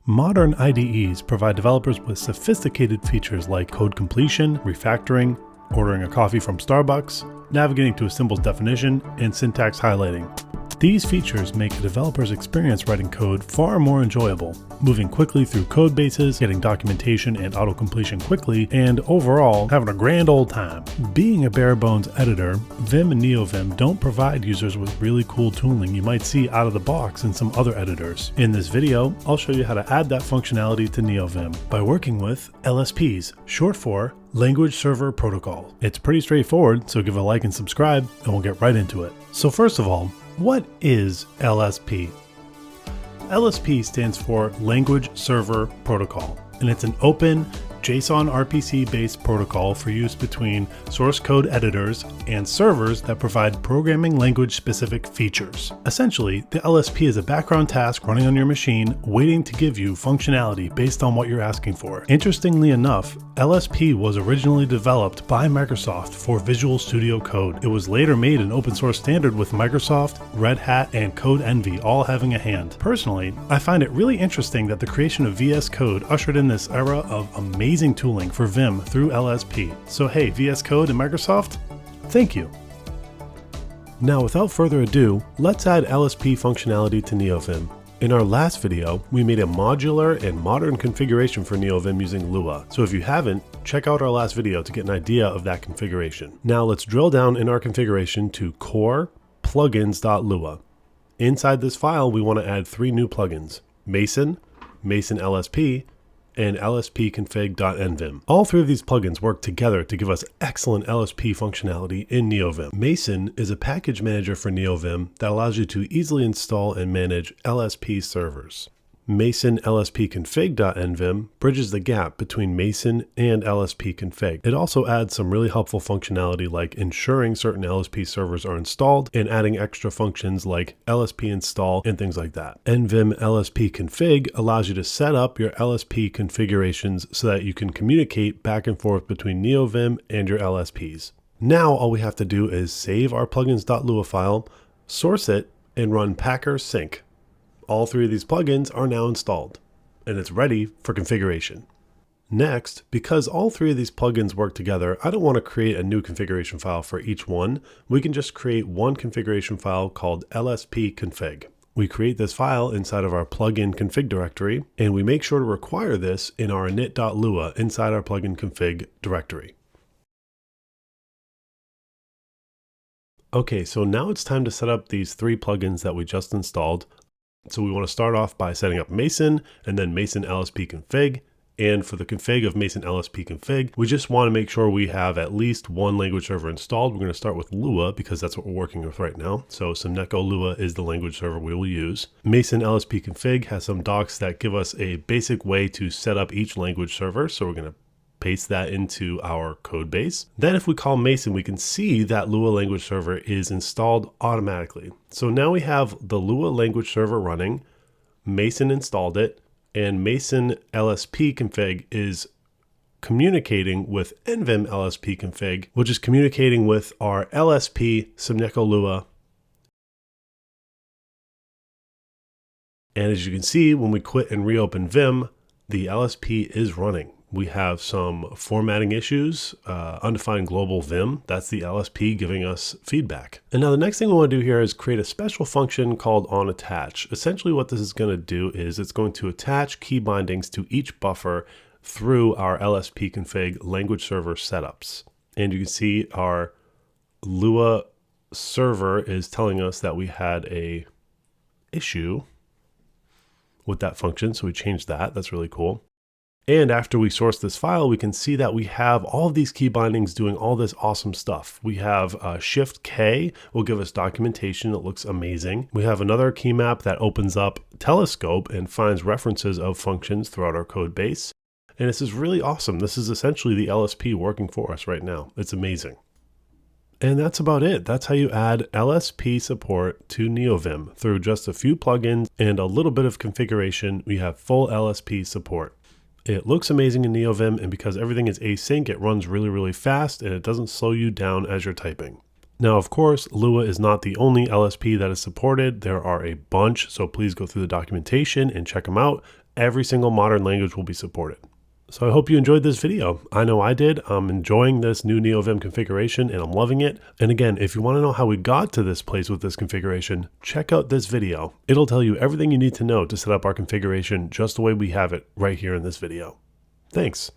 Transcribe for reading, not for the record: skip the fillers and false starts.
Modern IDEs provide developers with sophisticated features like code completion, refactoring, ordering a coffee from Starbucks, navigating to a symbol's definition, and syntax highlighting. These features make a developer's experience writing code far more enjoyable, moving quickly through code bases, getting documentation and auto-completion quickly, and overall having a grand old time. Being a bare-bones editor, Vim and Neovim don't provide users with really cool tooling you might see out of the box in some other editors. In this video, I'll show you how to add that functionality to Neovim by working with LSPs, short for Language Server Protocol. It's pretty straightforward, so give a like and subscribe, and we'll get right into it. So first of all, what is LSP? LSP stands for Language Server Protocol, and it's an open JSON RPC-based protocol for use between source code editors and servers that provide programming language-specific features. Essentially, the LSP is a background task running on your machine, waiting to give you functionality based on what you're asking for. Interestingly enough, LSP was originally developed by Microsoft for Visual Studio Code. It was later made an open source standard with Microsoft, Red Hat, and CodeEnvy all having a hand. Personally, I find it really interesting that the creation of VSCode ushered in this era of amazing tooling for Vim through LSP. So hey, VSCode and Microsoft, thank you. Now without further ado, let's add LSP functionality to Neovim. In our last video, we made a modular and modern configuration for Neovim using Lua. So if you haven't, check out our last video to get an idea of that configuration. Now let's drill down in our configuration to core plugins.lua. Inside this file, we want to add 3 new plugins: Mason, Mason LSP, and lspconfig.nvim. All 3 of these plugins work together to give us excellent LSP functionality in Neovim. Mason is a package manager for Neovim that allows you to easily install and manage LSP servers. Mason lspconfig.nvim bridges the gap between Mason and LSP config. It also adds some really helpful functionality like ensuring certain LSP servers are installed and adding extra functions like LSP install and things like that. nvim LSP config allows you to set up your LSP configurations so that you can communicate back and forth between Neovim and your LSPs. Now all we have to do is save our plugins.lua file, source it, and run packer sync. All 3 of these plugins are now installed, and it's ready for configuration. Next, because all 3 of these plugins work together, I don't want to create a new configuration file for each one. We can just create one configuration file called lspconfig. We create this file inside of our plugin config directory, and we make sure to require this in our init.lua inside our plugin config directory. Okay, so now it's time to set up these 3 plugins that we just installed. So we want to start off by setting up Mason and then Mason LSP config. And for the config of Mason LSP config, we just want to make sure we have at least 1 language server installed. We're going to start with Lua because that's what we're working with right now. So Simneco Lua is the language server we will use. Mason LSP config has some docs that give us a basic way to set up each language server. So we're going to paste that into our code base. Then if we call Mason, we can see that Lua language server is installed automatically. So now we have the Lua language server running, Mason installed it, and Mason LSP config is communicating with nvim LSP config, which is communicating with our LSP Simneco Lua. And as you can see, when we quit and reopen Vim, the LSP is running. We have some formatting issues, undefined global Vim. That's the LSP giving us feedback. And now the next thing we want to do here is create a special function called onAttach. Essentially what this is going to do is it's going to attach key bindings to each buffer through our LSP config language server setups. And you can see our Lua server is telling us that we had a issue with that function. So we changed that. That's really cool. And after we source this file, we can see that we have all of these key bindings doing all this awesome stuff. We have Shift K will give us documentation. It looks amazing. We have another key map that opens up Telescope and finds references of functions throughout our code base. And this is really awesome. This is essentially the LSP working for us right now. It's amazing. And that's about it. That's how you add LSP support to Neovim. Through just a few plugins and a little bit of configuration, we have full LSP support. It looks amazing in Neovim, and because everything is async, it runs really, really fast and it doesn't slow you down as you're typing. Now, of course, Lua is not the only LSP that is supported. There are a bunch, so please go through the documentation and check them out. every single modern language will be supported. So I hope you enjoyed this video. I know I did. I'm enjoying this new Neovim configuration and I'm loving it. And again, if you want to know how we got to this place with this configuration, check out this video. It'll tell you everything you need to know to set up our configuration just the way we have it right here in this video. Thanks.